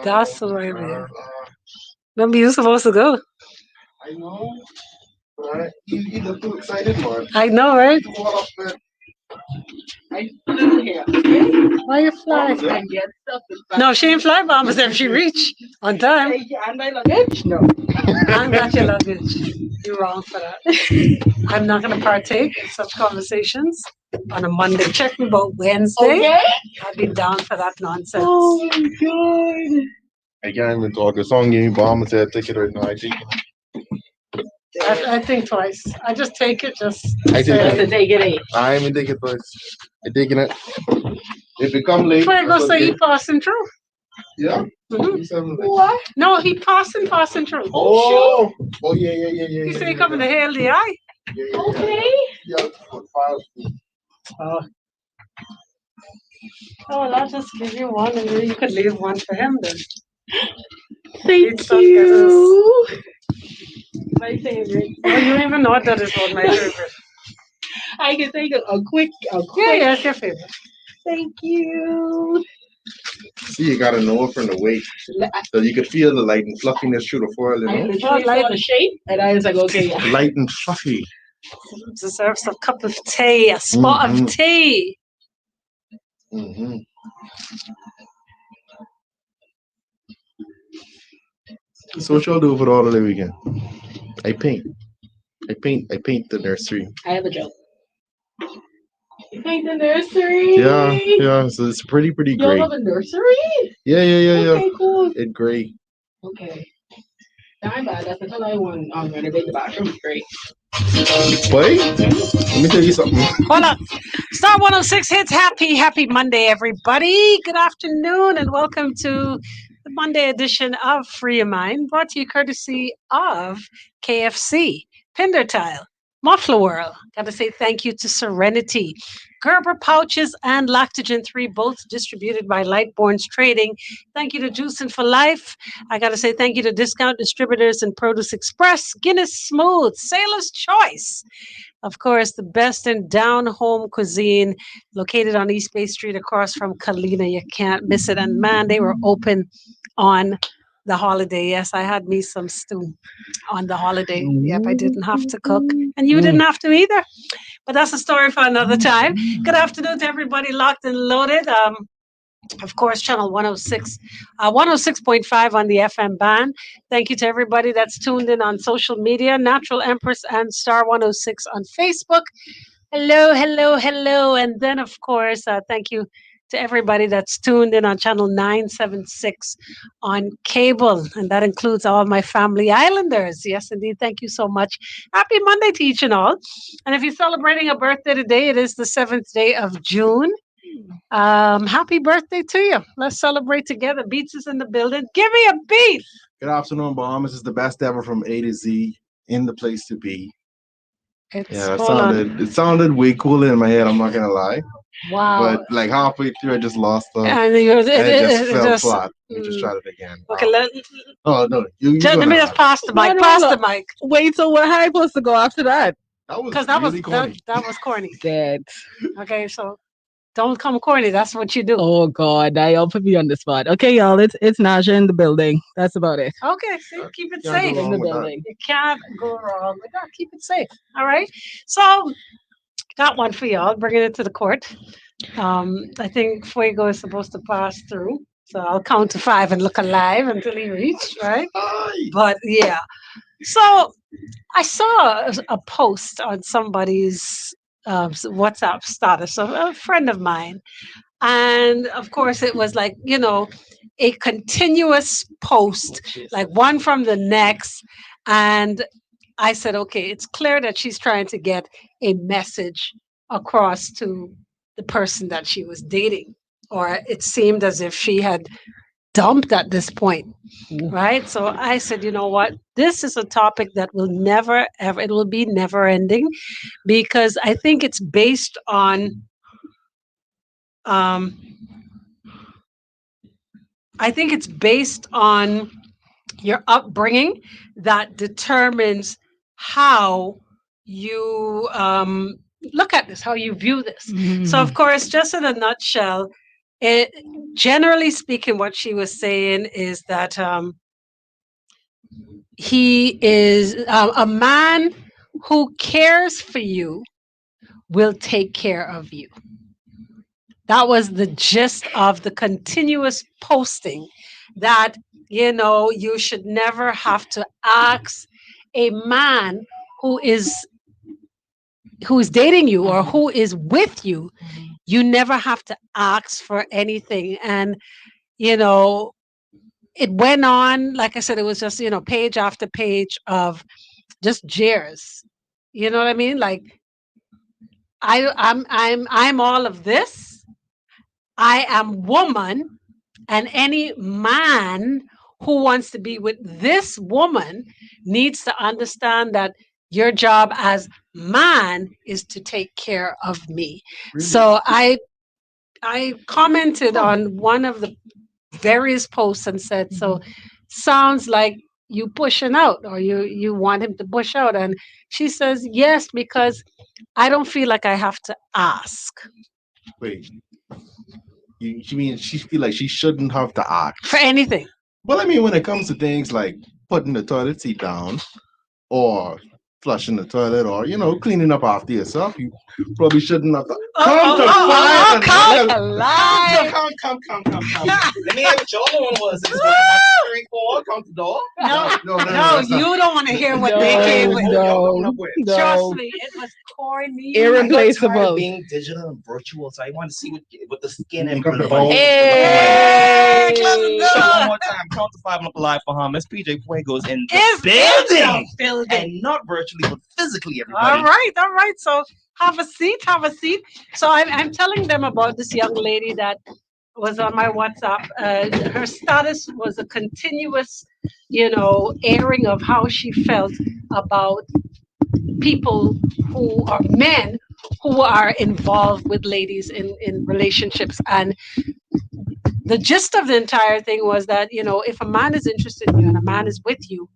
That's the right way. Maybe you're supposed to go. I know, but you look too excited, man. I know, right? What up, man? I flew here. Why you fly? I get stuff in back. No, she ain't fly bombers if she reach on time. And my luggage? No. I got your luggage. You're wrong for that. I'm not going to partake in such conversations on a Monday. Check me about Wednesday. Okay. I'll be down for that nonsense. Oh my god. I can't even talk. The song gave me bomb and said take it right now. I think twice. I just take it. Just I take Just to it. take it in. I'm in take it twice. I taking it. If it come late, Before I go that's say he okay. passing through. Yeah. Mhm. You said it like- What? No, he passing through. Oh. Oh yeah. He say he coming to hail the eye. Yeah. Okay. Yeah. Put files. Oh. Oh, well, I'll just give you one and then you could leave one for him then. Thank you. you. My favorite. Oh, you don't even know what that is what my favorite. I can take a quick. Yeah, it's your favorite. Thank you. See, you gotta know it from the weight, so you could feel the light and fluffiness through the foil. You I know, literally saw the shape, and I was like, okay, yeah. light and fluffy. Deserves a cup of tea, a spot of tea. Mm-hmm. So what y'all do for all of the weekend? I paint. I paint the nursery. I have a joke. You paint the nursery? Yeah. So it's pretty You great. have a nursery? Yeah. Okay, cool. It's great. Okay. Not bad. That's the I want renovate the bathroom. It's great. Wait, let me tell you something. Hold on. Star 106 hits. Happy Monday, everybody. Good afternoon and welcome to the Monday edition of Free Your Mind, brought to you courtesy of KFC, Pinder Tile, Muffler World. Got to say thank you to Serenity, Gerber Pouches, and Lactogen 3, both distributed by Lightborns Trading. Thank you to Juicing for Life. I got to say thank you to Discount Distributors and Produce Express, Guinness Smooth, Sailor's Choice. Of course, the best in down home cuisine located on East Bay Street across from Kalina. You can't miss it. And man, they were open on the holiday. Yes, I had me some stew on the holiday. Yep, I didn't have to cook. And you didn't have to either. But that's a story for another time. Good afternoon to everybody locked and loaded. Of course, channel 106, 106.5 on the FM band. Thank you to everybody that's tuned in on social media, Natural Empress and Star 106 on Facebook. Hello. And then, of course, thank you to everybody that's tuned in on channel 976 on cable. And that includes all my family islanders. Yes, indeed. Thank you so much. Happy Monday to each and all. And if you're celebrating a birthday today, it is the 7th day of June. Happy birthday to you. Let's celebrate together. Beats is in the building. Give me a beat. Good afternoon, Bomb. This is the best ever from A to Z. In the place to be. It sounded way cooler in my head. I'm not gonna lie. Wow. But like halfway through, I just lost the. And it just fell flat. We just tried it again. Okay, no. Let me just pass the mic. The mic. Wait, so where how I supposed to go after that? Because corny. That was corny. Dead. Okay, so don't come corny. That's what you do. Oh God, now y'all put me on the spot. Okay, y'all, it's Naja in the building. That's about it. Okay, see, keep it Can't go safe. wrong In the with that. building. You can't go wrong with that. Keep it safe. All right. So, got one for y'all. Bringing it to the court. I think Fuego is supposed to pass through. So I'll count to 5 and look alive until he reached, right? Aye. But yeah. So I saw a post on somebody's WhatsApp status of a friend of mine. And of course, it was like, a continuous post, like one from the next. And I said, okay, it's clear that she's trying to get a message across to the person that she was dating, or it seemed as if she had dumped at this point, right? So I said, you know what? This is a topic that will never, ever, it will be never ending, because I think it's based on, your upbringing that determines how you look at this, how you view this. So, of course, just in a nutshell, it, generally speaking, what she was saying is that he is a man who cares for you will take care of you. That was the gist of the continuous posting that, you should never have to ask a man who is who is dating you or who is with you. You never have to ask for anything. And, you know, it went on, like I said, it was just, page after page of just jeers. You know what I mean? Like I'm all of this. I am woman, and any man who wants to be with this woman needs to understand that your job as man is to take care of me. Really? So I commented on one of the various posts and said, so sounds like you pushing out, or you want him to push out. And she says, yes, because I don't feel like I have to ask Wait, you mean she feel like she shouldn't have to ask? for anything. Well, I mean, when it comes to things like putting the toilet seat down, or flushing the toilet, or cleaning up after yourself, you probably shouldn't have to. Come to find come another. alive. Come. Let me hear what your other one was. It's 1, 2, 3, 4. Come to the door. No, No, no, you don't want to hear what they came with. Y'all coming up with. Trust me, it was corny. I'm tired Irreplaceable. of being digital and virtual, so I want to see what the skin and Come to the home. Hey, close the So one door. more time, count to 5 and up live for Miss PJ Fuegos in the Is building. building. And not virtually, but physically, All everybody. right, all right. So have a seat, have a seat. So I'm telling them about this young lady that was on my WhatsApp. Her status was a continuous, airing of how she felt about people who are men who are involved with ladies in relationships. And the gist of the entire thing was that, if a man is interested in you and a man is with you,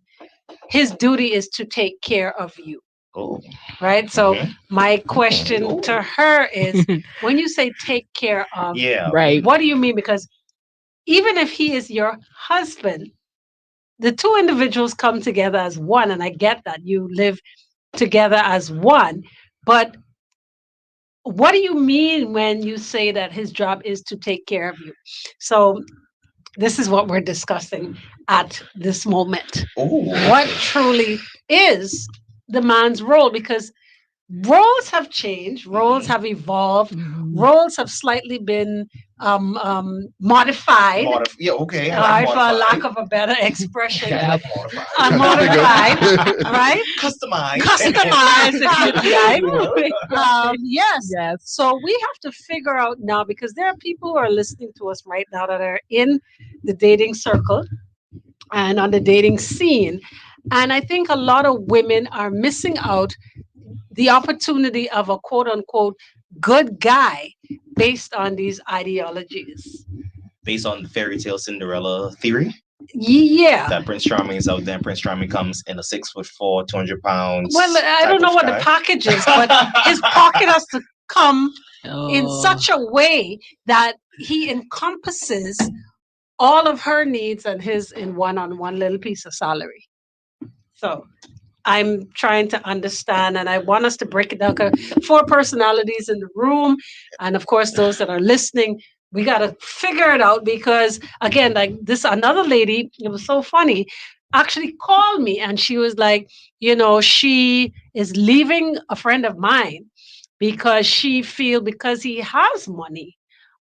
his duty is to take care of you. Oh, Right. So okay. my question to her is, when you say take care of, Yeah. Right. what do you mean? Because even if he is your husband, the two individuals come together as one. And I get that you live together as one. But what do you mean when you say that his job is to take care of you? So this is what we're discussing at this moment. Oh. What truly is the man's role? Because roles have changed, roles have evolved, roles have slightly been modified. Yeah, okay. I like For a lack modified. of a better expression, Yeah, I like modified. modified, right? Customized. Customized, if you like. Yes. Yes. So we have to figure out now, because there are people who are listening to us right now that are in the dating circle and on the dating scene. And I think a lot of women are missing out the opportunity of a quote unquote good guy based on these ideologies. Based on the fairy tale Cinderella theory Yeah. that Prince Charming is out there, and Prince Charming comes in a 6'4", 200 pounds. Well, I don't know what the package is, but his pocket has to come in such a way that he encompasses all of her needs and his in one on one little piece of salary. So I'm trying to understand, and I want us to break it down. 'Cause 4 personalities in the room, and of course, those that are listening, we got to figure it out because, again, like this, another lady, it was so funny, actually called me and she was like, she is leaving a friend of mine because she feel because he has money,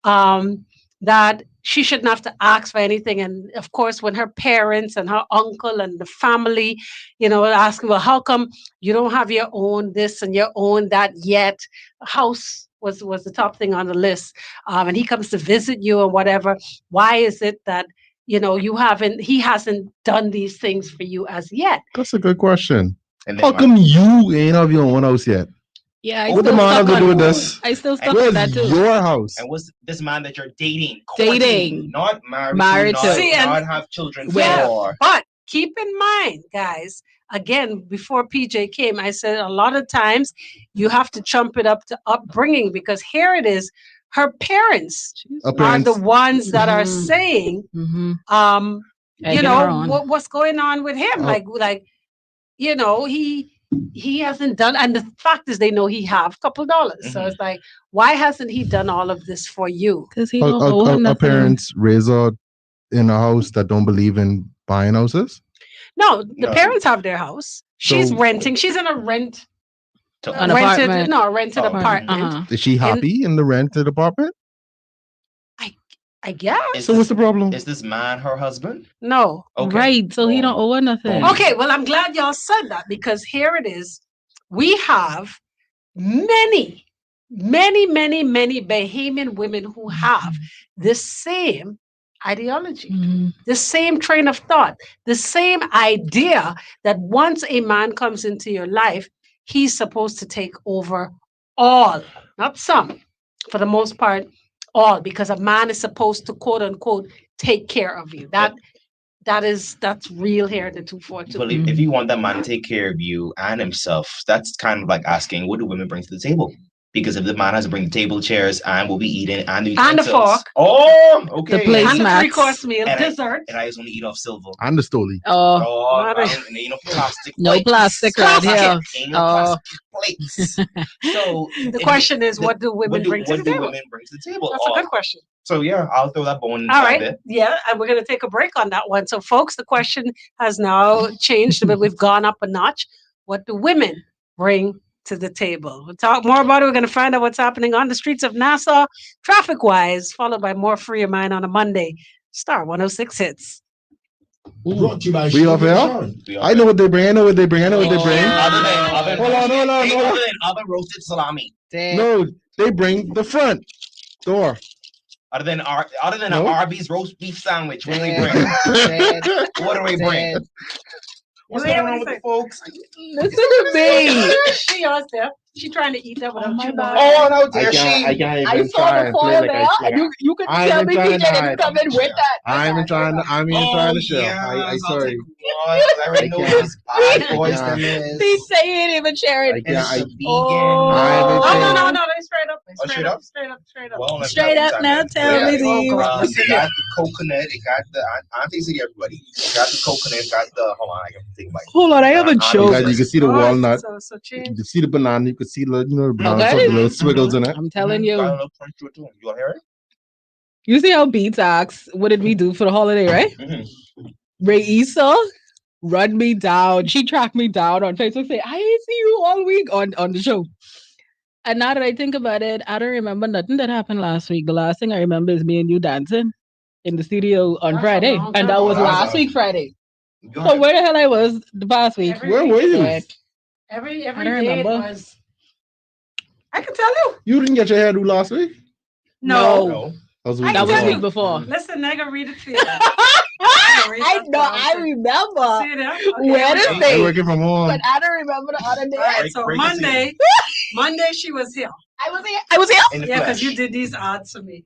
um, that she shouldn't have to ask for anything. And of course, when her parents and her uncle and the family, asking, well, how come you don't have your own this and your own that yet? House was the top thing on the list. And he comes to visit you or whatever. Why is it that he hasn't done these things for you as yet? That's a good question. And How come you ain't have your own house yet? Yeah, I What the still man have stuck to do with on. this? I still stuck on Where's that too. your house? And what's this man that you're dating? Dating. Not married, Married to, to. not, See, and- not have children Yeah, for. but keep in mind, guys, again, before PJ came, I said a lot of times you have to chump it up to upbringing, because here it is. her parents are Appearance. the ones that are Mhm. saying, Mm-hmm. you Egging her know, on. what's going on with him? Oh. Like, you know, he hasn't done, and the fact is they know he have a couple dollars. So Mhm. it's like, why hasn't he done all of this for you? Because he don't owe her A nothing. parents raise her in a house that don't believe in buying houses. No, the No. parents have their house. She's So- renting. She's in a rent To An rented apartment. no rented Oh, apartment. Uh-huh. Is she happy in the rented apartment? I guess. Is So what's this, the problem? is this man her husband? No. Okay. Right. So he don't owe her nothing. Boom. Okay, well, I'm glad y'all said that because here it is. We have many, many, many, many Bahamian women who have the same ideology, Mhm. the same train of thought, the same idea that once a man comes into your life, he's supposed to take over all, not some, for the most part, all, because a man is supposed to quote unquote take care of you. That's real here at the 242. But if you want that man to take care of you and himself, that's kind of like asking, what do women bring to the table? Because if the man has to bring table chairs and we'll be eating and the And a utensils. fork. Oh, okay. The place And the mats. 3-course meal, And I- dessert. And I just only eat off silver. And the stoli. Oh, Oh, Not I a- don't, and ain't no plastic no plates. plastic right Plastic. here. Ain't no Oh. plastic plates. So The question is, what do women bring to the what do table? women bring to the table? That's a good question. So yeah, I'll throw that bone in All a right. bit. Yeah. And we're going to take a break on that one. So, folks, the question has now changed a bit. We've gone up a notch. What do women bring to the table? We'll talk more about it. We're going to find out what's happening on the streets of Nassau, traffic wise, followed by more Free Your Mind on a Monday. Star 106 hits. Brought to you by We off Sugar air? Sharon. I know what they bring. I know what they bring. I know what they bring. Hold Hold on. Other than other roasted salami. No, they bring the front door. Other than No. an Arby's roast beef sandwich, what do we bring? What do we bring? What's Leah, going what on do with you the folks? Listen to me. She yours there. She trying to eat that without my you bad. knowing. Oh, no, I dare can't she? even I saw try the and play foil like there. I You could I tell ain't me trying PJ to didn't hide. come in with that. I'm even trying to show. Yes, I I'll sorry. take one. I already know can't. this bad I boys can't. than this. PJ ain't even sharing. I And can't. it's a vegan. Oh. I No, they straight up. Oh, straight up? Straight up. Well, let's Straight have up some now, then. tell me It these. God. it got the coconut. It got the Auntie City, everybody. It got the coconut. It got the hold on. I can think about it. Hold on, I have a You joke. guys, you can see the walnut. So change. You see the banana. You can see the banana Okay. with the little squiggles in it. I'm telling Got a you. little crunch to it too. You want to hear it? You see how Beats asks, what did we do for the holiday, right? Mhm. Raisa run me down. She tracked me down on Facebook, say, I ain't see you all week on the show. And now that I think about it, I don't remember nothing that happened last week. The last thing I remember is me and you dancing in the studio on That's a Friday. long And time that was ago. last week Friday. Go So ahead. where the hell I was the past week? Every Where week. were you? Yeah. Every I don't day it remember. was. I can tell you. You didn't get your hair do last week. No. No. That was I That was tell week you. before. Listen, nigga, read it for you. I know, I remember. See that? Where here the we go. thing? I working from home. But I don't remember the other day. All right, so Break the seal. Monday she was here. I was here. In the Yeah, because flesh. you did these odds for me.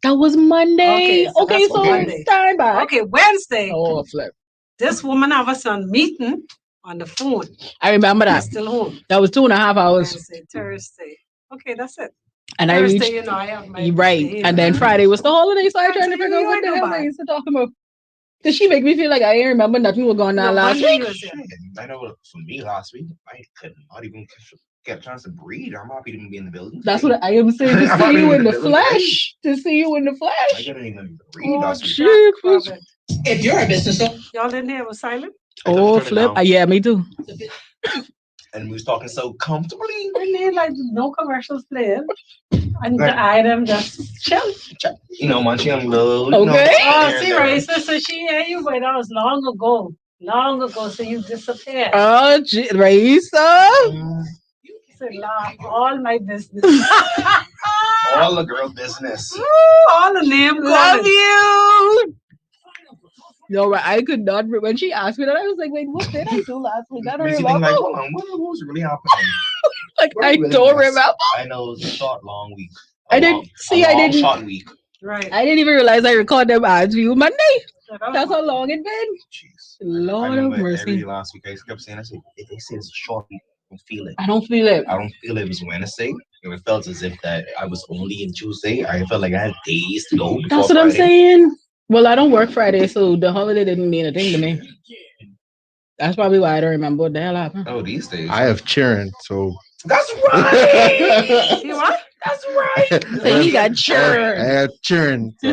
That was Monday. Okay, so Okay, that's so Monday. stand by. Okay, Wednesday, Oh, flip. this woman have us on meeting on the phone. I remember I'm that. still home. That was 2.5 hours. Wednesday, Thursday. Okay, that's it. And I Thursday, reached. you know, I have my You're right. day, And then uh, Friday was the holiday, so I Friday, tried to figure out you what the ain't hell nobody. I used to talk about. Did she make me feel like I ain't remember nothing was going on No, last Monday week? you was here. I know for me last week, I could not even get a chance to breathe. I'm happy to be in the building. That's what I am saying. To I'm see not you even in the in the building flesh. To see you in the I flesh. couldn't even breathe Oh, last week. shit. Robert. If you're a business owner, Y'all didn't hear it was silent? I had to Oh, turn it flip. down. Yeah, me too. And we was talking so comfortably. I mean, like no commercials playing. And the item just chill. You know, munching on little. Okay. Oh, here see, and there. Raisa, so she hear you, but that was long ago. Long ago, so you disappeared. Oh, Raisa. You said, "Lord, all my business. All the girl business. All the name Love calling. you. No, right. I could not. When she asked me that, I was like, wait, what did I do last week? I don't Makes you remember. think like, hold on, what was really happening? Like, What I really don't was? remember. I know it was a short, long week. I didn't- see, I didn't- Short week. Right. I didn't even realize I recorded them ads for you Monday. So that That's was- how long it been. Jeez. Lord I of remember mercy. every day last week I kept saying, I said, if they say it's a short week, don't feel it. I don't feel it. I don't feel it was Wednesday. It felt as if that I was only in Tuesday. I felt like I had days to go before That's what I'm Friday. saying. Well, I don't work Friday, so the holiday didn't mean a thing to me. That's probably why I don't remember what the hell happened. Oh, these days. I have children, so That's right. You what? That's right. So he got I churned. have children. So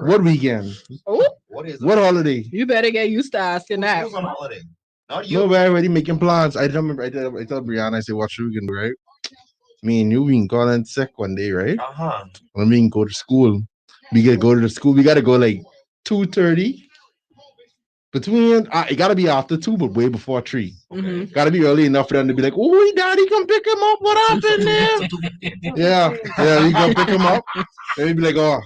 what weekend? Oh, What is What holiday? you better get used to asking that. Who's on holiday? Not you. No, but I already making plans. I remember I told Brianna, I said, what should we can do, right? Me and you been calling sick one day, right? Uh-huh. When we can go to school. We gotta go to the school. We gotta go like 2:30. Between it gotta be after 2, but way before 3. Mhm. Gotta be early enough for them to be like, oh, daddy, come pick him up. What happened there? Yeah, we go pick him up. Then we be like, oh,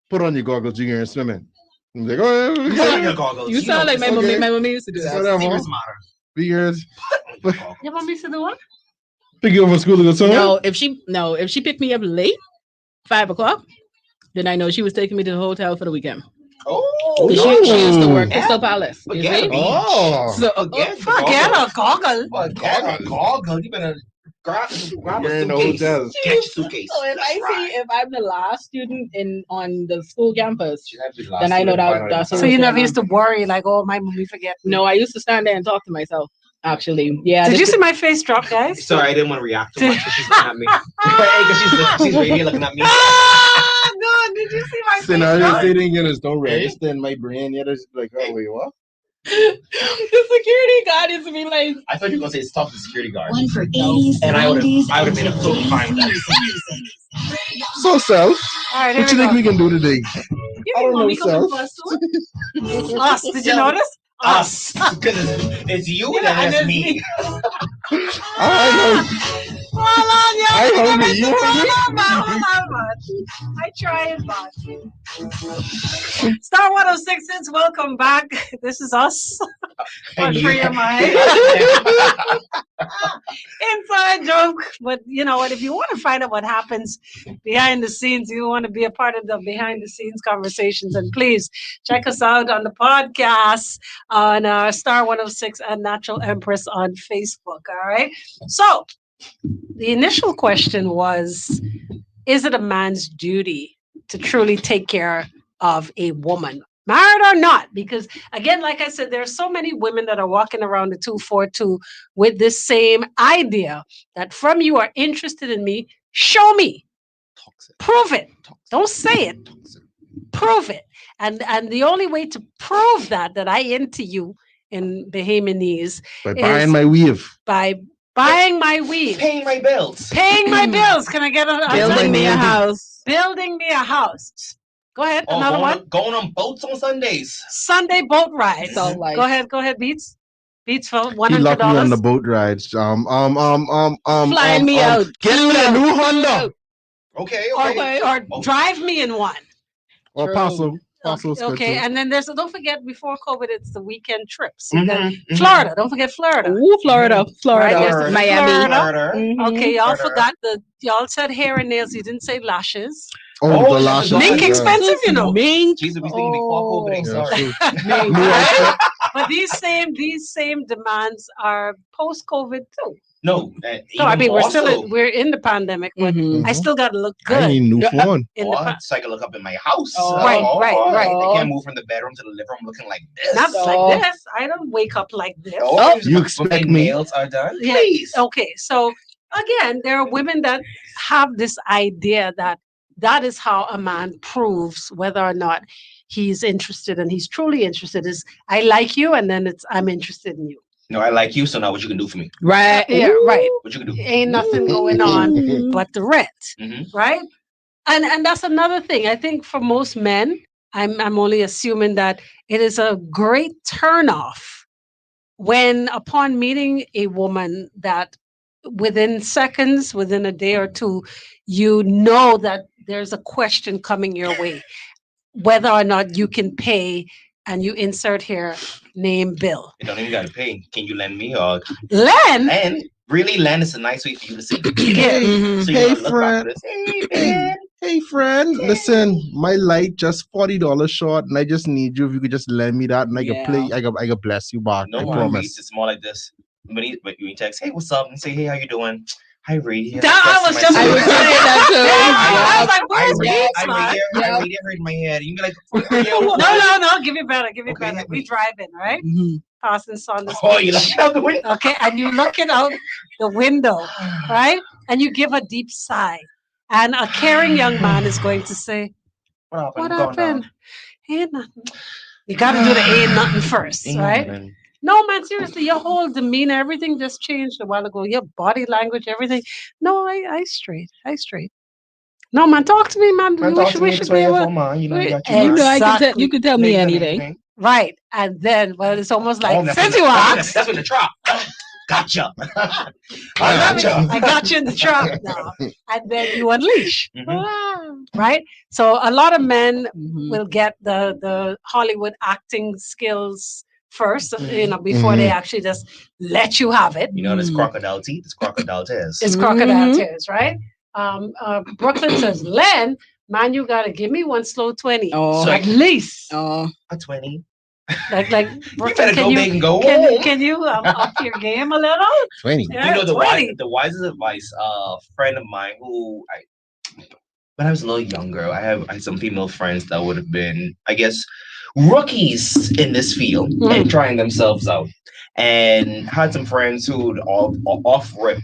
put on your goggles, you're going swimming. I'm like, oh, Put on your goggles. You sound like my okay. mommy. My mommy used to do that. Whatever. Serious matter. we girls Your mom used to do what? pick you up from school to go swimming. No, if she picked me up late, 5 o'clock, then I know she was taking me to the hotel for the weekend. Oh, She used to work Yeah. Crystal Palace. You Forget see? it. Oh, So Forget a goggle. Forget a goggle. You better grab a you're in the suitcase. hotel. Get your suitcase. So if I'm the last student on the school campus, She had to be the last then I know student, that find out that's every So what you was never going used to worry like, oh, my mommy forget me. No, I used to stand there and talk to myself. Actually, yeah. Did the- you see my face drop, guys? Sorry, I didn't want to react too much because she's looking at me. Because she's right here looking at me. Ah, no, did you see my face Scenarios drop? they didn't get us don't register in my brain yet. It's like, oh wait, what? the security guard is me like, I thought you were gonna say stop the security guard. One for 80s, And I would've 90s, made him totally fine with that. So self, All right, what here you think we we go. can do today? You I don't know, mommy coming self. first to it? Us, did you notice? Us. Because it's you Yeah, and and it's it's me. me. I Hold on, y'all. I hungry. You Hold on, man. I try it, man. Star 106 is welcome back. This is us on Free Your Mind. Inside joke. But you know what? If you want to find out what happens behind the scenes, you want to be a part of the behind the scenes conversations, and please check us out on the podcast on Star 106 and Natural Empress on Facebook. All right. So the initial question was, is it a man's duty to truly take care of a woman, married or not? Because again, like I said, there are so many women that are walking around the 242 with this same idea that from you are interested in me, show me, prove it. Don't say it, prove it. And the only way to prove that I into you in Bahamianese by is buying my weave. by buying my weave, Paying my bills. paying my bills. Can I get a building me a house. building me a house? Go ahead. Oh, Another one. going on boats on Sundays. Sunday boat ride. So like, Go ahead, Beats. Beats for He $100. locked me on the boat rides. flying me out. Get me a new Honda Okay, Or, okay. or drive me in one. or True. Paso. Okay, and then there's don't forget before COVID, it's the weekend trips. Mhm, mhm. Florida, don't forget Florida. Ooh, Florida, Right, there's the Miami. Florida. Mhm. Okay, y'all Florida. forgot y'all said hair and nails. You didn't say lashes. Oh, Oh, the yeah, lashes. the Mink yeah. expensive, you know. Mink. Jesus, we thinking big walk over there. Oh. Yeah, Sorry. true. Mink. Right? But these same demands are post COVID too. No, So I mean, also, we're in the pandemic, but Mhm. I still got to look I good need a new phone. in the so I can look up in my house. Oh. Right, right. They can't move from the bedroom to the living room looking like this. not So- like this. I don't wake up like this. Oh, You when expect my me? nails are done? Yeah. Please. Okay, so again, there are women that have this idea that is how a man proves whether or not he's interested, and he's truly interested is I like you, and then it's I'm interested in you. No, I like you, so now what you can do for me? Right. Yeah, right. What you can do? Ain't nothing going on Mm. but the rent, hmm right? And that's another thing. I think for most men, I'm only assuming that it is a great turnoff when upon meeting a woman that within seconds, within a day or two, you know that there's a question coming your way, whether or not you can pay, and you insert here name Bill. You don't even got to pay. Can you lend me or Len, lend? Really, lend is a nice way for you to say Yeah. Mhm. So Hey, you look back friend. at this. Hey, man. Hey friend, listen, my light just $40 short, and I just need you if you could just lend me that, and I can play. I can bless you back. No I more promise. reads. It's more like this. When you text, hey, what's up? And say, hey, how you doing? Hi, Reed. Here's That I the was rest of just my I was gonna stuff. thinking say. that too. I was Yeah. like, where's Beats, man? Yeah. I read in my head. You be like, No. Give it better. Give it Okay, better. hit We me. driving, right? Mhm. Passing Saunders Oh, you Beach. left out the window. Okay, and you looking out the window, right? And you give a deep sigh. And a caring young man is going to say, What happened? what Going down. happened? Ain't nothing. You got to do the ain't nothing first, Ain't right? nothing. No, man, seriously, your whole demeanor, everything just changed a while ago. Your body language, everything. No, I straight. I straight. No, man, talk to me, man. Man, We talk should, to we me should this be way able. for man. You know, I got you. You back. know, I can tell. You Exactly. can tell me Nigga, anything. anything. Right. And then, well, it's almost Oh, like, that's since when you the- asked, that's when the trap. Gotcha. I Gotcha. got you in the trap now. And then you unleash. Mhm. Right? So a lot of men Mhm. will get the Hollywood acting skills first, Mhm. before they Mhm. actually just let you have it. You know, this Mm. crocodile teeth, this crocodile tears. It's crocodile Mhm. tears, right? Brooklyn says, Len, man, you gotta give me one slow 20. Oh. At least. Oh. A 20. Like You Brooklyn, better go big and go can, home. can you up your game a little? 20. Yeah, You know, the 20. wisest advice, a friend of mine when I was a little younger, I had some female friends that would have been, I guess, rookies in this field and trying themselves out. And had some friends who would all off rip.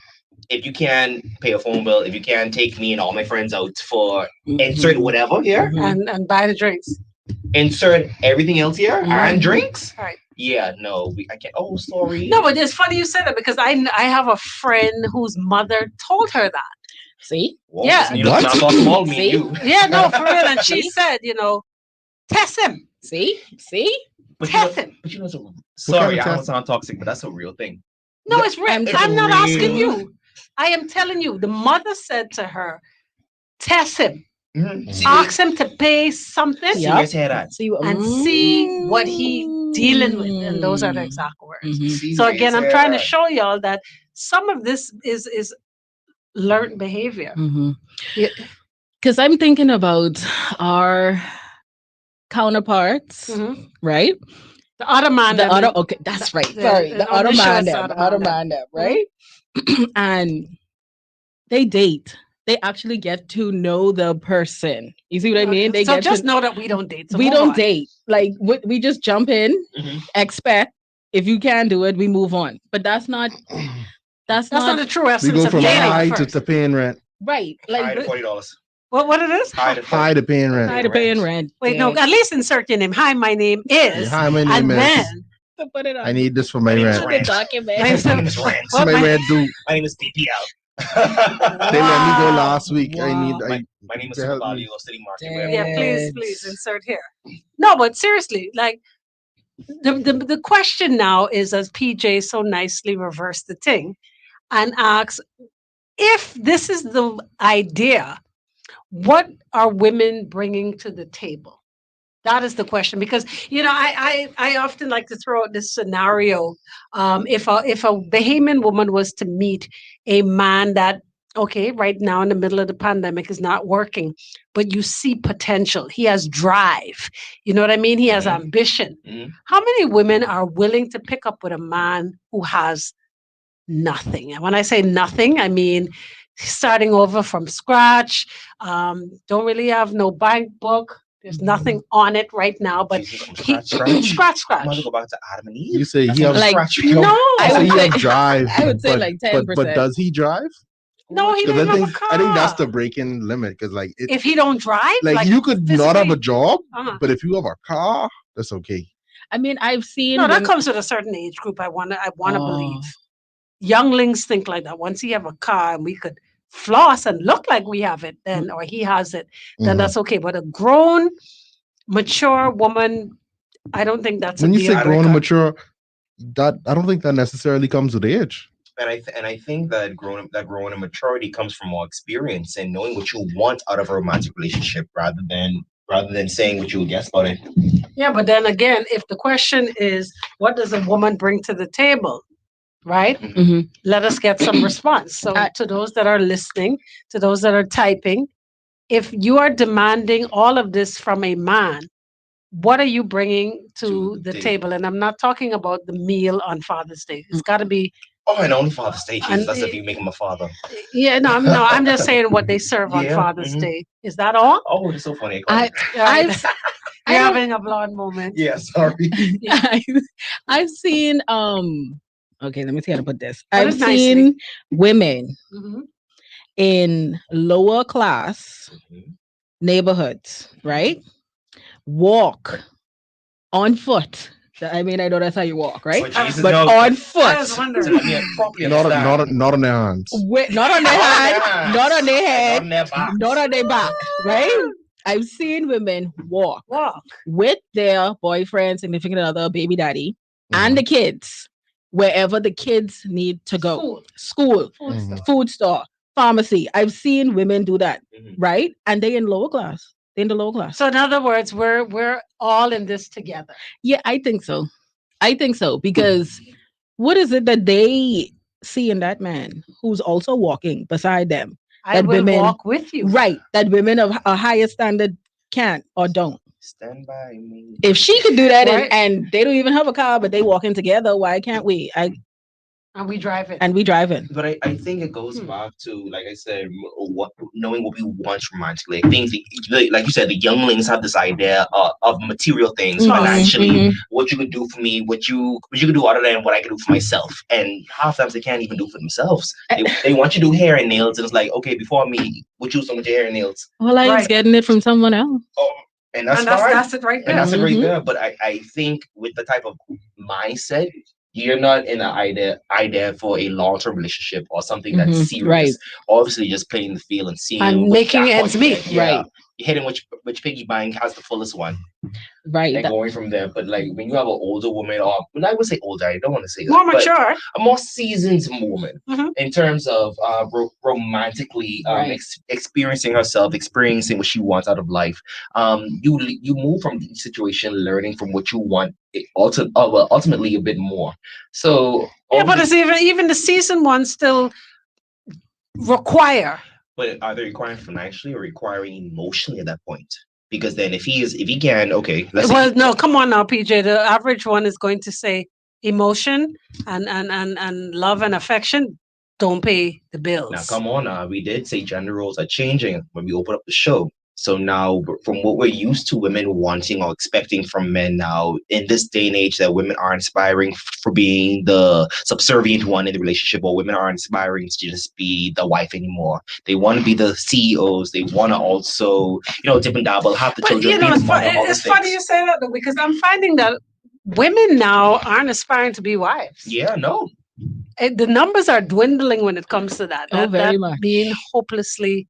If you can pay a phone bill, if you can take me and all my friends out for insert whatever here, And buy the drinks. insert everything else here, and drinks. Right. Yeah, no, I can't. Oh, sorry. No, but it's funny you said that because I have a friend whose mother told her that. See? Whoa, Yeah. listen, you know, it's not small, me and See? you. Yeah, no, for real. And she See? said, test him. See? See? But you know, Test him. but you know, sorry, of I don't test? sound toxic, but that's a real thing. No, it's real. I'm I'm not real. asking you. I am telling you. The mother said to her, test him. Mm-hmm. See, Ask him to pay something see Yep. where's head at. See and see what he dealing with. And those are the exact words. Mhm. See So where's again, I'm head trying to at. show y'all that some of this is learned behavior. Mhm. Yeah. Because I'm thinking about our counterparts, Mhm. right? The other man. The them other, in- okay, that's right. the- Sorry, the on other the show, man, it's them, the other man, them, right? And they date. They actually get to know the person. You see what I mean? They so get just to. know that we don't date. So We move don't on. date. Like we just jump in, Mhm. expect. If you can do it, we move on. But that's not. That's That's not not the true We essence go of from dating high first. to paying rent. right. High to Like $40. What it is? High to High to paying rent. try to pay in rent. Wait, no. At least insert your name. Hi, my name is. Hi, my name and is. then To put it on. I need this for my My name is rent. the Rent. document. My My name is Rent. What, my my- rent due. My name is PPL. They let me go Wow. last week. I need. Wow. My name is to Super help me. Value of City Market. Damn. Wherever. Yeah, please Yes. insert here. No, but seriously, like the question now is, as PJ so nicely reversed the thing and asks, if this is the idea, what are women bringing to the table? That is the question, because I often like to throw out this scenario. If a Bahamian woman was to meet a man that, okay, right now in the middle of the pandemic is not working, but you see potential. He has drive. You know what I mean? He has ambition. How many women are willing to pick up with a man who has nothing? And when I say nothing, I mean starting over from scratch. Don't really have no bank book. There's nothing on it right now, but Jesus, from he, scratch. I'm gonna scratch. go back to Adam and Eve. You say That's he not has. Like, scratch. No, I So would he say- has drive. I would say but, like but 10%. does he drive? no, he Because doesn't have a car. I think that's the break-in limit. Because like If he don't drive, like you could not have a physically- job, Uh-huh. but if you have a car, that's okay. I mean, I've seen. No, that women- comes with a certain age group. I want to Oh. believe. Younglings think like that. Once he have a car and we could floss and look like we have it, then or he has it, then Mhm. that's okay. But a grown, mature woman, I don't think that's When a you deal say grown breaker. and mature, that I don't think that necessarily comes with age. And I think that growing and maturity comes from more experience and knowing what you want out of a romantic relationship rather than saying what you would guess about it. Yeah, but then again, if the question is, what does a woman bring to the table? Right? Mhm. Let us get some response. So, to those that are listening, to those that are typing, if you are demanding all of this from a man, what are you bringing to the table? And I'm not talking about the meal on Father's Day. It's got to be. Oh, and only Father's Day, Jesus. And That's if you make him a father. Yeah, no, I'm just saying what they serve on Yeah, Father's Day. Is that all? Oh, it's so funny. I, All right. I've, You're I don't- having a blonde moment. Yeah, sorry. I've seen okay, let me see how to put this. Put I've it nicely. seen women Mhm. in lower class neighborhoods, right? Walk on foot. I mean, I know that's how you walk, right? But Jesus, But no. on I was foot. wondering. I mean, properly Not understand. not on their hands. Not on their hand, hands. not on their head, Not on their back. not on their back, right? I've seen women walk with their boyfriend, significant other, baby daddy, and the kids wherever the kids need to go. School, food store, pharmacy. I've seen women do that, right? And they in lower class. They in the lower class. So in other words, we're all in this together. Yeah, I think so. I think so because what is it that they see in that man who's also walking beside them? I That will women walk with you. right, that women of a higher standard can't or don't. Stand by me. If she could do that Right. and they don't even have a car, but they walking together, why can't we? And we drive it. And we driving. But I think it goes back to, like I said, knowing what we want romantically. I think, like you said, the younglings have this idea of material things, Mhm, financially, mhm. what you can do for me, what you can do other than what I can do for myself. And half times they can't even do for themselves. They want you to do hair and nails, and it's like, okay, before me, what you do with your hair and nails? Well, I was getting it from someone else. Oh, and that's that's, fine. that's it right there. And that's it right Mhm. there. But I think with the type of mindset, you're not in an idea for a long-term relationship or something that's Mhm, serious. right. Obviously, just playing the field and seeing And which making jackpot ends you meet. get. Yeah. Right. You're hitting which piggy bank has the fullest one Right. and going from there. But like when you have an older woman, or well, I would say older, I don't want to say that, More but mature. a more seasoned woman Mhm. in terms of romantically Right. experiencing herself, experiencing what she wants out of life. You move from the situation, learning from what you want, ultimately a bit more. So Yeah, but obviously- it's even the season ones still require. but are they requiring financially or requiring emotionally at that point? Because then if he can, okay, let's say Well, no, come on now, PJ. The average one is going to say emotion and love and affection don't pay the bills. now come on, we did say gender roles are changing when we open up the show. So now, from what we're used to women wanting or expecting from men now, in this day and age, that women are inspiring for being the subservient one in the relationship, or women are inspiring to just be the wife anymore. They want to be the CEOs. They want to also, dip and dabble, have the But children, you know, be it's, the mother, all it's these funny things. you say that though, because I'm finding that women now aren't aspiring to be wives. Yeah, no. The numbers are dwindling when it comes to that. Oh, very that much. being hopelessly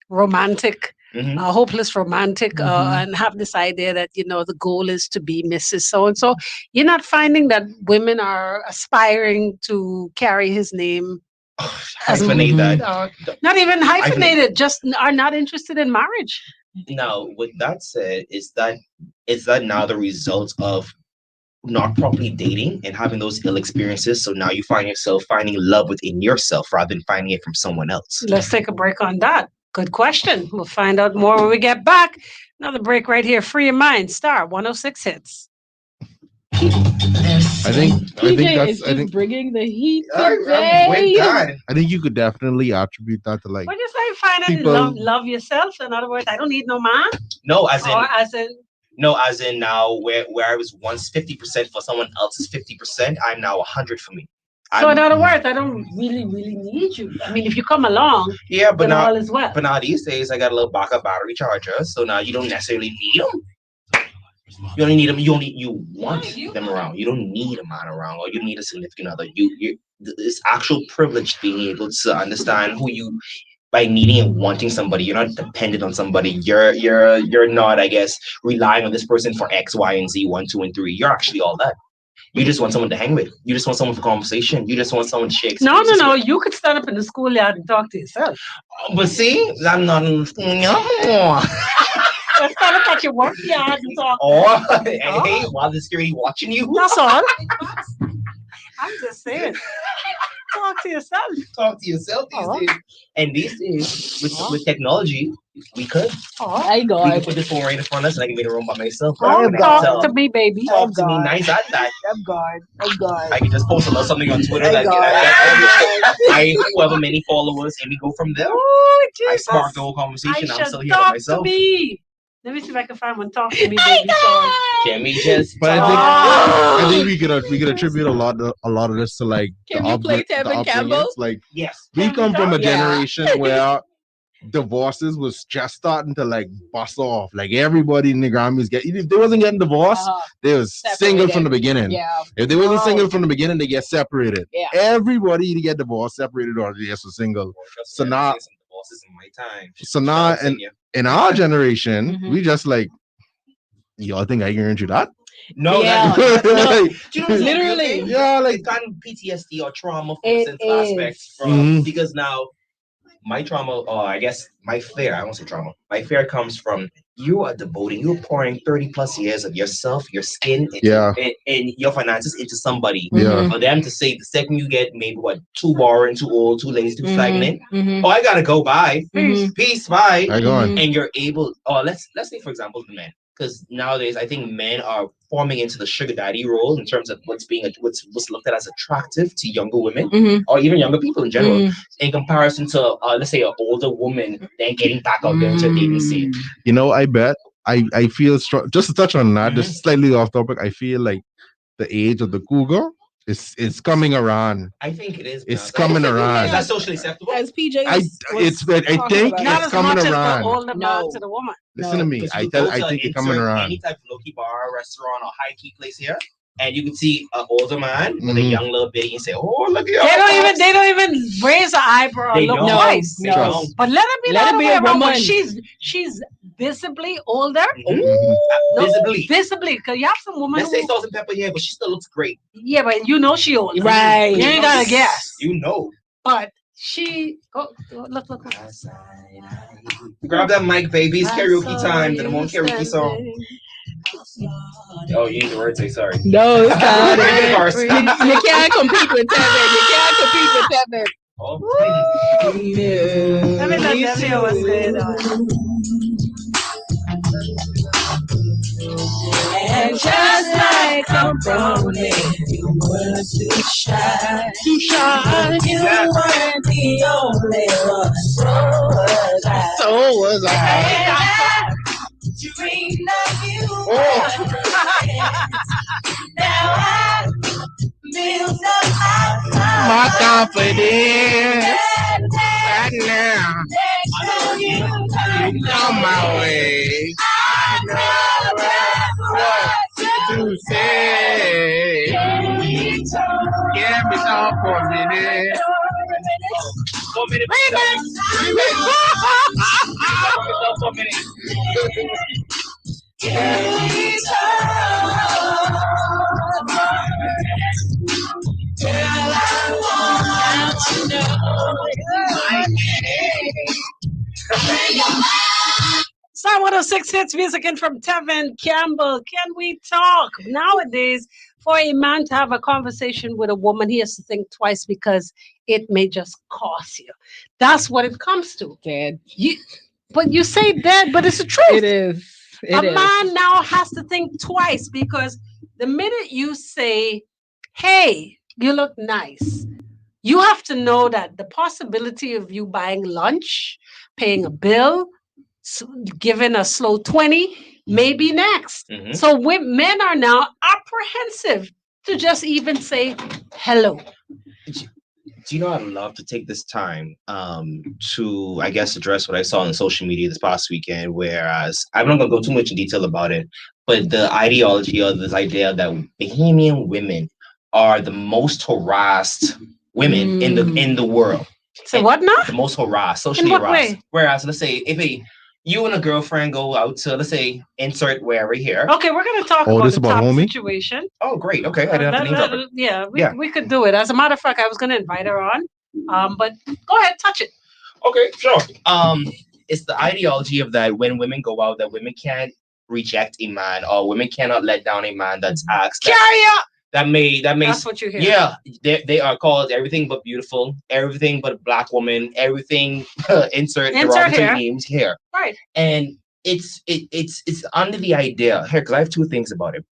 romantic. Mhm. Hopeless romantic, Mhm. and have this idea that the goal is to be Mrs. So and so. You're not finding that women are aspiring to carry his name, Hyphenate that. or not even hyphenated, just are not interested in marriage. Now, with that said, is that now the result of not properly dating and having those ill experiences? So now you find yourself finding love within yourself rather than finding it from someone else. Let's take a break on that. Good question. We'll find out more when we get back. Another break right here. Free your mind. Star 106 hits. I think PJ that's is just bringing the heat I'm today. with that. I think you could definitely attribute that to like What you say? Finding people- love yourself. In other words, I don't need no man. No, as in Or as in, no, as in now where I was once 50% for someone else's 50%, I'm now 100 for me. so in I'm- other words, I don't really need you. I mean, if you come along, yeah, but then all now is well. but now these days I got a little backup battery charger, so now you don't necessarily need them. You only need them. You want them around. You don't need a man around, or you need a significant other. It's actual privilege being able to understand who you by needing and wanting somebody. You're not dependent on somebody. You're not, I guess, relying on this person for X, Y, and Z, 1, 2, and 3. You're actually all that. You just want someone to hang with. You just want someone for conversation. You just want someone to share No. experiences with. You could stand up in the schoolyard and talk to yourself. But see, I'm not. Let's stand up at your work yard and talk. Or hey, while the security watching you. That's all. I'm just saying. So Talk to yourself. Talk to yourself these Aw. days. And these days, Aw. with technology, we could. Oh, My We God. can put this phone right in front of us and I can be in the room by myself. But I'm oh, gonna talk tell. to me, baby. Talk to me nice and that. I'm God. I'm God. I can just post a little something on Twitter that God. I whoever many followers and we go from there. Oh, I Jesus. sparked the whole conversation. I'm Aisha, still here by talk to myself. me. Let me see if I can find one. Talk to me, baby. Sorry. Can we just But Ah. I think we could attribute a lot of this to like Can we play the Tevin Campbell? upbringings. Like yes. we Can we come from a talk? Yeah. generation where divorces was just starting to like bust off. Like everybody in the Grammys if they wasn't getting divorced, Uh-huh. they was single from the beginning. Yeah. If they wasn't No. single from the beginning, they get separated. Yeah. Everybody to get divorced, separated, or they just was single. So now, some divorces in my time. so now, Shout out and to you. in our generation, Mhm. we just like, y'all think I guarantee that? No, Yeah. that, No. Like, do you know what's so Literally. guilty? yeah, like It's gotten PTSD or trauma from It central aspects is. from Mhm. because now my trauma, or I guess my fear, I won't say trauma, my fear comes from you are devoting, you're pouring 30 plus years of yourself, your skin, Yeah. and your finances into somebody. Yeah. For them to say the second you get maybe too boring, too old, too lazy, too stagnant, Mhm. oh, I gotta go, bye. Mhm. Peace, bye. I go on. Mhm. And you're able, or let's say for example the men. Because nowadays, I think men are forming into the sugar daddy role in terms of what's looked at as attractive to younger women Mhm. or even younger people in general, Mhm. in comparison to let's say an older woman then getting back out there into a dating scene. You know, I bet I feel strong. Just to touch on that, Mhm. just slightly off topic. I feel like the age of the cougar is coming around. I think it is. It's now. coming Is around. that socially acceptable? As PJ I think Not it's as coming much as the around. older man No. to the woman. Listen to me. Because I you go think to it's coming insert around. any type of low-key bar, restaurant, or high-key place here, and you can see an older man with a Mhm. young little bitty and say, "Oh, look at y'all." They don't even raise an eyebrow or They look don't. twice. They No. don't. But let her be Let the it other be way a around. When woman. she's visibly older. Mhm. No, Visibly. visibly, because you have some women Let's say who, salt and pepper, yeah, but she still looks great. yeah, but you know she old. Right. You ain't gotta guess. You know. But she, look. Grab that mic, baby. It's I karaoke saw time. The you more karaoke song. standing. Oh, you need the word. Say sorry. No, it's not. Bring it first. You can't compete with Tevin. You can't compete with Tevin. Oh, Let me hear what's going on. And just like a brownie, you were too shy. Too shy. You weren't the only one, so was I. So was I. And I dreamed of you. Now I built up My confidence. and now next to you. on my way I know what to say. can we talk? Give me talk for a minute. 4 minute Can we talk? Girl, I want to know. Star 106 hits music in from Tevin Campbell. Can we talk? Nowadays, for a man to have a conversation with a woman, he has to think twice because it may just cost you. That's what it comes to. Dead. But you say dead, but it's the truth. It is. A man now has to think twice because the minute you say, hey, you look nice, you have to know that the possibility of you buying lunch, paying a bill, giving a slow 20 may be next. Mhm. So men are now apprehensive to just even say hello. Do you know I'd love to take this time to I guess address what I saw on social media this past weekend, whereas I'm not gonna go too much in detail about it, but the ideology or this idea that Bahamian women are the most harassed women in the world. So what now? The most harassed, socially what harassed. way? Whereas let's say if you and a girlfriend go out to let's say insert wherever here. Okay, we're gonna talk Oh, about this the about top homie? situation. Oh great, okay. I didn't have to name drop it. Yeah, we could do it. As a matter of fact, I was gonna invite her on. But go ahead, touch it. Okay, sure. It's the ideology of that when women go out, that women can't reject a man or women cannot let down a man that's asked. Carry up. That That's makes what you hear. yeah, they are called everything but beautiful, everything but black woman, everything insert Insert derogatory here. names here. Right. And it's under the idea here, because I have two things about it.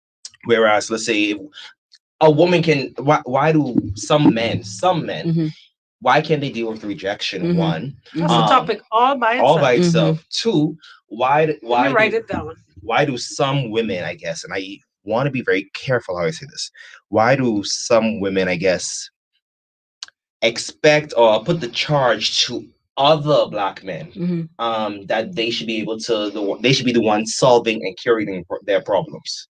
Whereas let's say a woman can, why do some men Mhm. why can't they deal with rejection? Mhm. One, That's a topic all by all itself. by Mhm. itself. Two, why Let why me write do, it down. why do some women, I guess, and I want to be very careful how I say this, why do some women, I guess, expect or put the charge to other black men, Mhm. that they should be able to they should be the ones solving and curing their problems?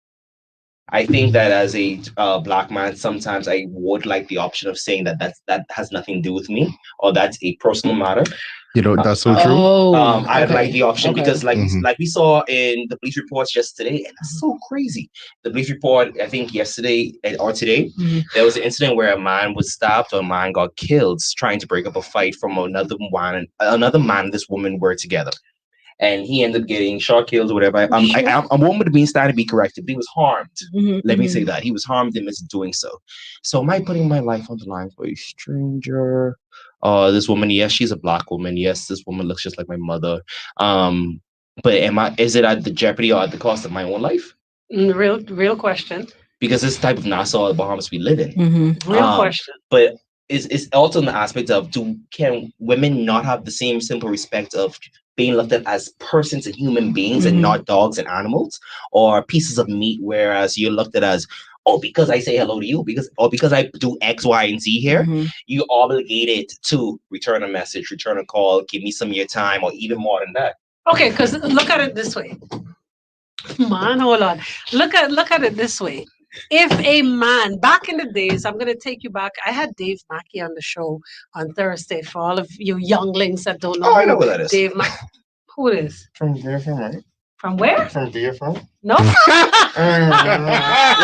I think that as a black man, sometimes I would like the option of saying that has nothing to do with me, or that's a personal matter. You know, that's so true. Oh, I'd like okay. the option Okay. because, Mhm. like we saw in the police reports just today, and that's so crazy. The police report, I think yesterday or today, Mhm. there was an incident where a man was stabbed or a man got killed trying to break up a fight from another man and this woman were together. And he ended up getting shot, killed, or whatever. Sure. I'm one with being stand to be corrected. But he was harmed. Mhm, Let me mhm. say that he was harmed in doing so. So am I putting my life on the line for a stranger? This woman, yes, she's a black woman. Yes, this woman looks just like my mother. But is it at the jeopardy or at the cost of my own life? Real question. Because this type of Nassau, the Bahamas we live in. Mhm. Real Um, question. but it's also in the aspect of, can women not have the same simple respect of being looked at as persons and human beings and Mhm. not dogs and animals or pieces of meat, whereas you're looked at as, oh, because I say hello to you, because I do X, Y, and Z here, Mhm. you obligated to return a message, return a call, give me some of your time, or even more than that. Okay, because look at it this way. Man, hold on. Look at it this way. If a man back in the days, I'm gonna take you back. I had Dave Mackey on the show on Thursday for all of you younglings that don't know Oh, I know who who that is. Dave Who it is? From VFM, right? From where? From VFM. No. Why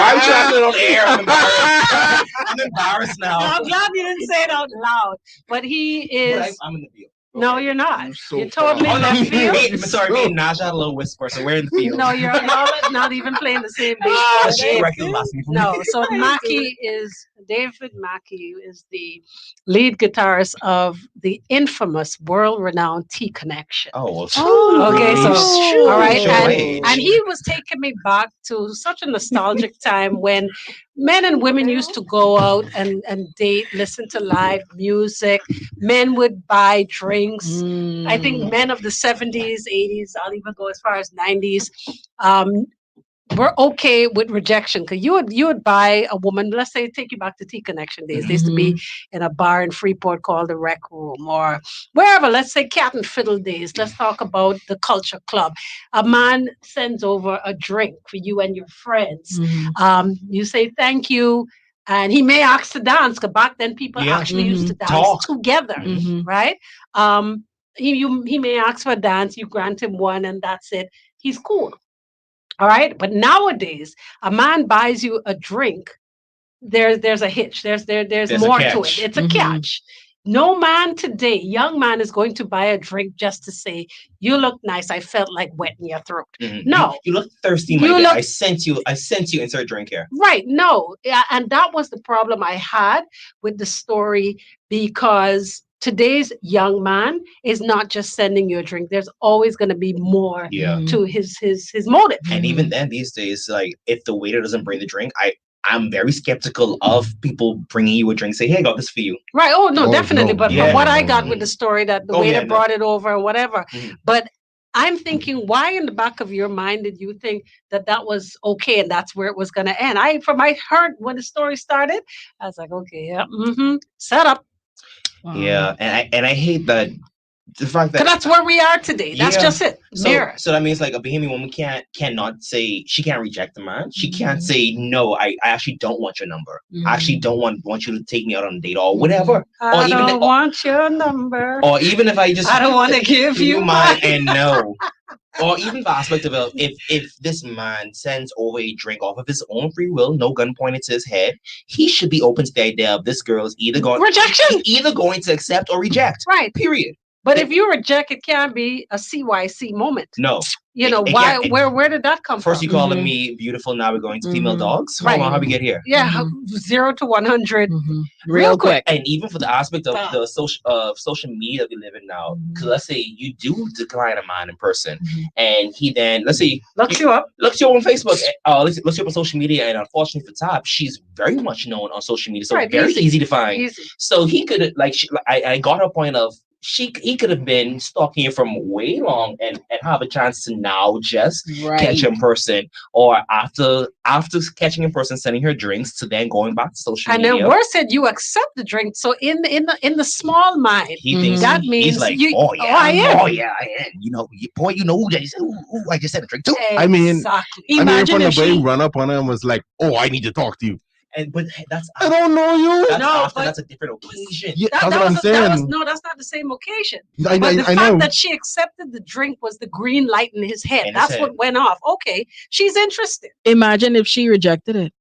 are you trying to say it on air? I'm embarrassed. I'm embarrassed now. I'm glad you didn't say it out loud. But he But is. I'm in the field. No, Okay. you're not. You're so You're totally far. Oh, no, left field. sorry, me and Naja had a little whisper, so we're in the field. No, you're not even playing the same baseball. Ah, she corrected the last name for me. No, so David Mackey is the lead guitarist of the infamous, world-renowned T Connection. Oh, well, Oh, Okay, so sure. all right, Show and age. he was taking me back to such a nostalgic time when men and women used to go out and date, listen to live music. Men would buy drinks. I think men of the 70s, 80s, I'll even go as far as 90s, were okay with rejection because you would buy a woman. Let's say take you back to T Connection days. They used to be in a bar in Freeport called the Rec Room or wherever. Let's say Cat and Fiddle days. Let's talk about the Culture Club. A man sends over a drink for you and your friends. You say thank you. And he may ask to dance because back then people Yeah. actually used to dance Talk. together, right? He may ask for a dance, you grant him one, and that's it. He's cool. All right. But nowadays, a man buys you a drink. There's a hitch. There's There's a more to it. catch. It's a catch. No man today, young man, is going to buy a drink just to say, "You look nice. I felt like wetting your throat." No, You look thirsty, my You dear. look- I sent you insert drink here. right? No, yeah, and that was the problem I had with the story because today's young man is not just sending you a drink. There's always going to be more Yeah. to his motive. And even then, these days, like if the waiter doesn't bring the drink, I'm very skeptical of people bringing you a drink. Say, "Hey, I got this for you." Right. Oh no, Oh, definitely. no, But yeah, from what I no, got no. with the story that the Oh, waiter yeah, no. brought it over or whatever. Mhm. But I'm thinking, why in the back of your mind did you think that was okay and that's where it was going to end? I heard when the story started, I was like, okay, yeah, set up. Yeah, and I hate that the fact Because that that's where we are today. That's Yeah. just it. Mirror. so that means like a Bahamian woman cannot say, she can't reject the man. She can't say no. I actually don't want your number. I actually don't want you to take me out on a date or whatever. I even don't if- want your number. Or even if I just I don't want to give you mine mine. and no. Or even the aspect of if this man sends over a drink off of his own free will, no gun pointed to his head, he should be open to the idea of this girl is either going Rejection. either going to accept or reject. Right. Period. But if you reject, it can be a CYC moment. No. You know, It why? can't- it- Where did that come First, from? you calling Mhm. me beautiful. Now we're going to female Mhm. dogs. Right. Hold on, how we get here? Yeah, Mhm. 0 to 100. Real quick. And even for the aspect of Stop. the social media that we live in now, because let's say you do decline a man in person, and he then let's say Looks you up. looks you up on Facebook, looks you up on social media, and unfortunately for Tab, she's very much known on social media, so Right, very easy. easy to find. Easy. So he could I got her point of he could have been stalking you from way long and have a chance to now just catch in person, or after catching in person, sending her drinks to then going back to social And media. then worse said you accept the drink. So in the small mind, He thinks that he's means like, you. oh yeah, I am. oh yeah, I am. You know, boy, you know who I just said a drink too. I mean, Exactly. I mean, Imagine from the if way she. run up on her and was like, "Oh, I need to talk to you." But that's I don't know you. that's No, after but- that's a different occasion. Yeah, That, that's that what I'm was, that was saying. no, that's not the same occasion. I But the fact know. that she accepted the drink was the green light in his head. In his That's head. what went off. Okay, she's interested. Imagine if she rejected it.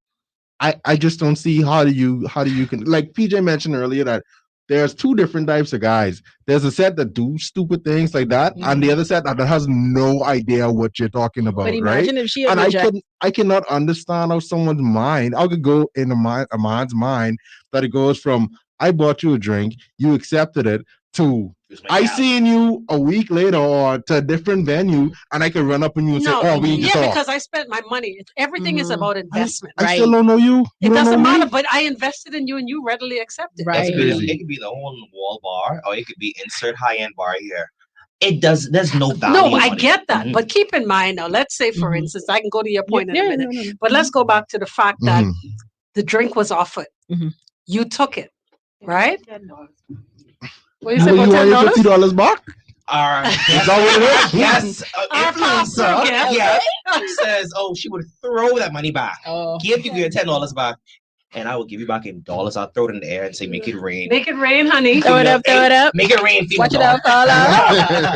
I just don't see how do you can, like PJ mentioned earlier, that there's two different types of guys. There's a set that do stupid things like that, and the other set that has no idea what you're talking about, But right? imagine if she had And rejected. I cannot understand how someone's mind. I could go in a man's mind that it goes from I bought you a drink, you accepted it, to Here's my I gal. seen you a week later or to a different venue, and I could run up on you and No, say, "Oh, we need to yeah, talk." because I spent my money. Everything is Mhm. about investment. I still Right. don't know you. You It don't doesn't know me? matter, but I invested in you and you readily accept it. That's Right. crazy. It could be the whole wall bar, or it could be insert high end bar here. It does. There's no value. No, I on it. get that. Mhm. But keep in mind now, let's say, for Mhm. instance, I can go to your point in a minute, no. but let's go back to the fact that Mhm. the drink was offered. Mhm. You took it, right? What you You say want about your $10? $50 back? Our Is that what it is? yes, Our pastor, influencer, yes. says, oh, she would throw that money back, Oh. give you your $10 back, and I will give you back in dollars. I'll throw it in the air and say, make it rain. Make it rain, honey. Throw it up, throw it up. Make it rain. Watch it out, Carla.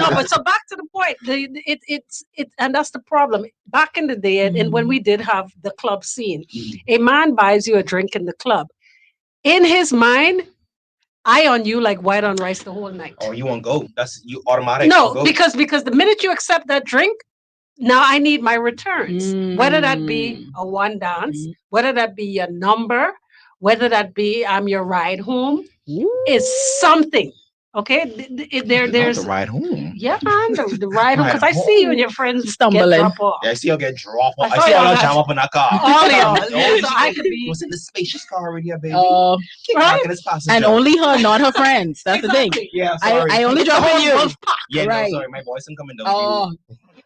No, but so back to the point. It's and that's the problem. Back in the day, and when we did have the club scene, a man buys you a drink in the club. In his mind, I on you like white on rice the whole night. Oh, you won't go. That's you automatic. No, go. because the minute you accept that drink, now I need my returns. Whether that be a one dance, whether that be your number, whether that be I'm your ride home, is something. Okay, there's the ride home. yeah, man, the ride home, because Ride I see you and your friends Stumbling. get drop off. Yeah, I see y'all get dropped off. I I saw see y'all y'all jam guys- up in that car. All y'all. Oh, So I could be You was in the spacious car already, baby. Oh, Keep right? knocking his passenger. and only her, not her friends. That's the thing. exactly. Yeah, sorry. I only drop in you. Yeah, Right. no, sorry. My voice ain't coming down. Oh,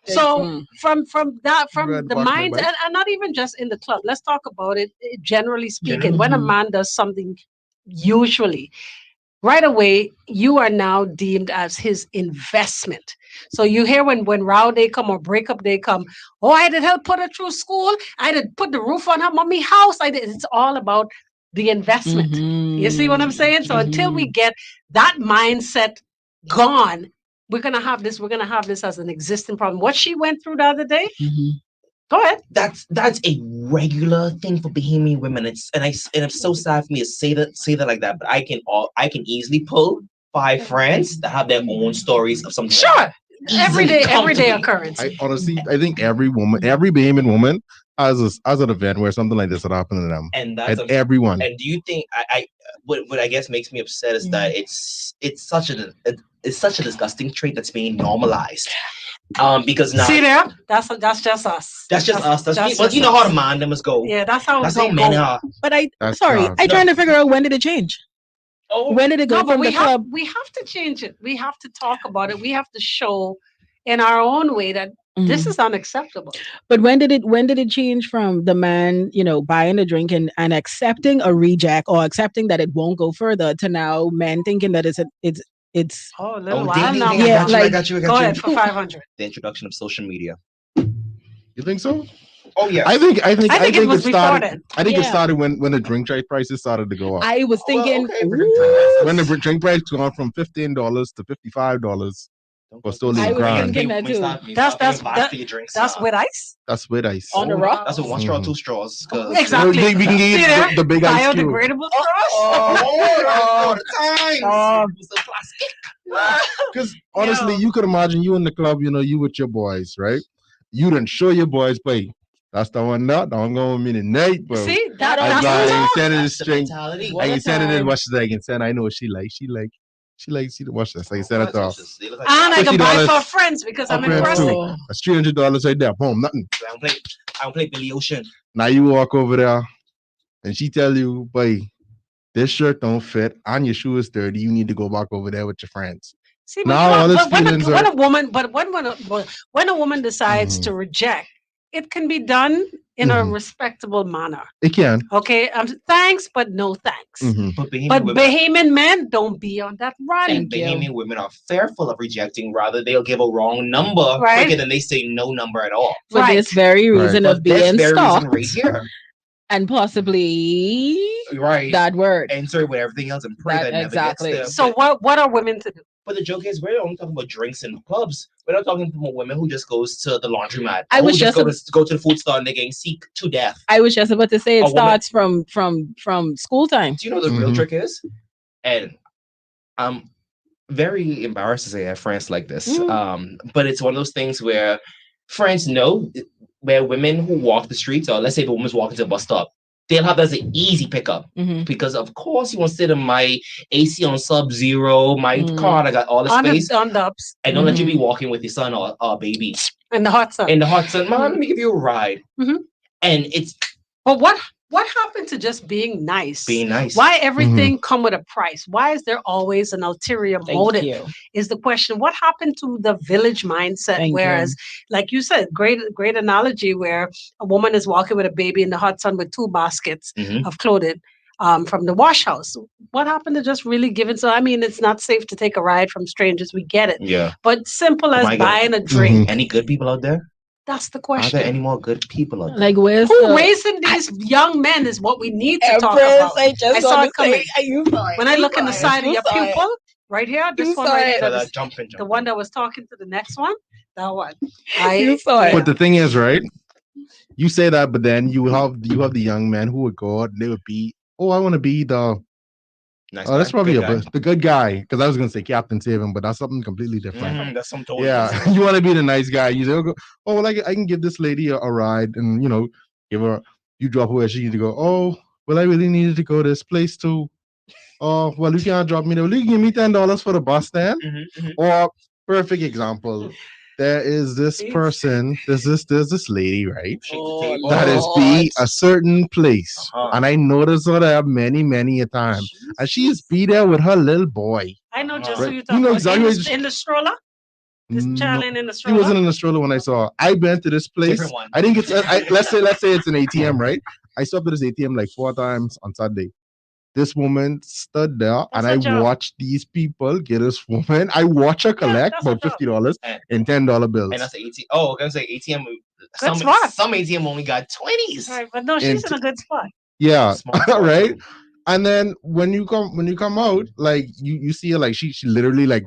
So from Red the box, mind, my and not even just in the club. Let's talk about it generally speaking. Generally. When a man does something, usually right away you are now deemed as his investment. So you hear when row day come or breakup day come, oh, I did help put her through school. I did put the roof on her mommy house. I did. It's all about the investment. You see what I'm saying? So until we get that mindset gone, we're gonna have this. We're gonna have this as an existing problem. What she went through the other day. Go ahead. That's a regular thing for Bahamian women. It's so sad for me to say that like that. But I can easily pull 5 friends that have their own stories of something. Like Sure. that. Everyday Comfortably. occurrence. I honestly, I think every Bahamian woman has an event where something like this would happen to them. And that's And everyone. And do you think what I guess makes me upset is that it's such a disgusting trait that's being normalized. Because now See there? That's just us. that's just us. That's just well, you know us. how the man them must go. Yeah, that's how That's how they men go. are. But That's sorry, tough. I trying to figure out when did it change? Oh, When did it go No, but from the club? we have to change it. We have to talk about it. We have to show in our own way that this Mhm. is unacceptable. But when did it change from the man, buying a drink and accepting a reject or accepting that it won't go further to now men thinking that it's Oh, a little oh, while ding, now. ding, ding, Yeah, I like- got you. Go ahead for 500. The introduction of social media. You think so? Oh yeah. I think it was before started. then. I think it Yeah. started when the drink prices started to go up. I was thinking okay, ooh, When the drink price gone from $15 to $55 for stolen I was grand. thinking that too. That's with ice. That's with ice. On the rock? That's a one straw, 2 straws. 'cause- Exactly. We can See get there? the big ice cube. Biodegradable straws. Oh, the times. Oh. It was the plastic. Because honestly, Yo. you could imagine you in the club, you with your boys, right? You done show your boys, boy. That's the one now. That one going with me tonight, bro. See, That I that's like, the I send it the That's the string. mentality. What I a can send it in time. watch this. I can send. I know what she like. She likes to watch this. I can send it to her. They look like and I can buy $50 for friends because I'm for friends too. impressing. Oh. That's $300 right there. Boom, nothing. I don't play Billy Ocean. Now you walk over there, and she tell you, boy, this shirt don't fit, and your shoe is dirty. You need to go back over there with your friends. See, Now all his feelings when are. a woman, but when a woman decides Mhm. to reject, it can be done in a Mhm. respectable manner. It can. Okay, thanks, but no thanks. Mhm. But But women, Bahamian men don't be on that run. and Thank you. Bahamian women are fearful of rejecting. Rather, they'll give a wrong number Right. quicker than they say no number at all. For Right. this very Right. reason But of this being very reason stalked right here, and possibly right? that word. Enter with everything else and pray That- that exactly. never gets So there. what are women to do? But the joke is, we're only talking about drinks in clubs. We're not talking about women who just goes to the laundromat. I or was who just just go to the food store and they're getting sick to death. I was just about to say it A woman- starts from school time. Do you know what the real Mhm. trick is? And I'm very embarrassed to say I have friends like this. But it's one of those things where friends know where women who walk the streets, or let's say the woman's walking to the bus stop, they'll have that as an easy pickup. Mhm. Because of course you want to sit in my AC on sub-zero, my car that got all the On space. the ups And don't let you be walking with your son or baby in the hot sun. in the hot sun. Mom, let me give you a ride. Mhm. And it's But what happened to just being nice? being nice. Why everything come with a price? Why is there always an ulterior Thank motive? you. Is the question. What happened to the village mindset? Thank Whereas, like you said, great analogy where a woman is walking with a baby in the hot sun with 2 baskets Mhm. of clothing from the wash house. What happened to just really giving? So I mean, it's not safe to take a ride from strangers. We get it. Yeah. But simple as My God. buying a drink. Any good people out there? That's the Are question. there any more good people out there? Like where's Who the raising these young men is what we need to talk Empress? about. I just I saw want it to say, coming. you saw it. When I You look in saw the it. side of You your saw it. pupil, right here, this You one saw right it. here, For that that is jumping. the one that was talking to the next one, that one. You saw it. But the thing is, right? You say that, but then you have the young men who would go out and they would be, oh, I want to be the Nice that's guy, probably good guy. the good guy. Because I was gonna say Captain Saving, but that's something completely different. That's some totally Yeah, different. you want to be the nice guy. You say, oh, well, I can give this lady a ride, and give her. You drop her where she needs to go. Oh, well, I really needed to go this place too. Oh, well, you can't drop me there. Will you give me $10 for the bus stand? Or perfect example, there is this person. There's this lady, right? Oh, That is be a certain place, Uh-huh. and I noticed her there many a time, and she is be there with her little boy. I know just Right. who you're You talking know about. exactly In what in the stroller? This No, child in the He stroller? wasn't in the stroller when I saw her. I went to this place. Different one. I think it's let's say it's an ATM, right? I stopped at this ATM like 4 times on Saturday. This woman stood there That's and her I job. watched these people get this woman. I watch her collect that's her about job. $50 And- in $10 bills. And that's the ATM. Oh, I'm gonna say ATM. Some spot. some ATM only got 20s. Right, but no, she's And- in a good spot. Yeah, Small spot, right. too. And then when you come out, like you see her, like she literally like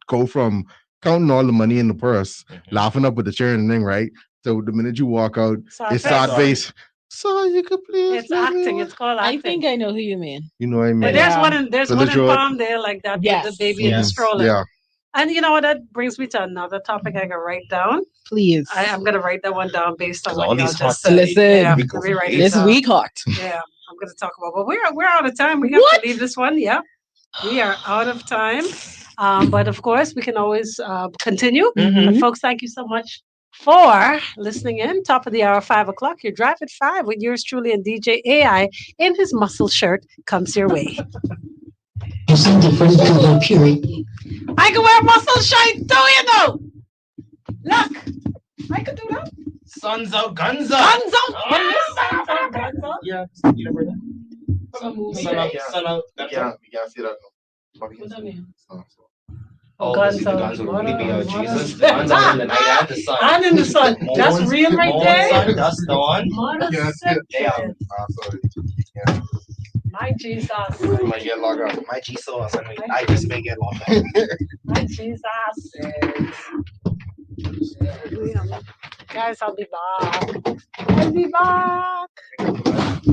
go from counting all the money in the purse, laughing up with the chair and thing, right? So the minute you walk out, Sad it's face. sad face. So you could please. It's let me acting. watch." It's called I acting. think I know who you mean. You know what I mean? But there's Yeah. one in Village Road. Palmdale like that Yes. with the baby in the Yes. stroller. Yeah. And you know what? That brings me to another topic I can write down. Please. I'm gonna write that one down based on 'Cause what all y'all these hot just said. Listen, Yeah, we let go me write it this down. week hot. Yeah, I'm gonna talk about. But we're out of time. We have What? to leave this one. Yeah, we are out of time. But of course, we can always continue. Mhm. But folks, thank you so much for listening in. Top of the hour, 5 o'clock. Your drive at 5 with yours truly and DJ AI in his muscle shirt comes your way. There's something for the purity. I can wear a muscle shirt too, you know. Look, I can do that. Sons out, guns Guns out. out. What is sons out, guns out? Yeah, you never heard that? Son out, guns out. We can't see that. What that mean? Oh, Guns see, the out. guns would What really be a- out. what a- Jesus, the guns out in the night and the sun. And in the sun. That's real right Morning there. sun, dust dawn. Mother Yeah, sick. yeah. Sorry. My Jesus. You might get logged out. My Jesus, I just may get locked out. My Jesus. Guys, I'll be back. I'll be back.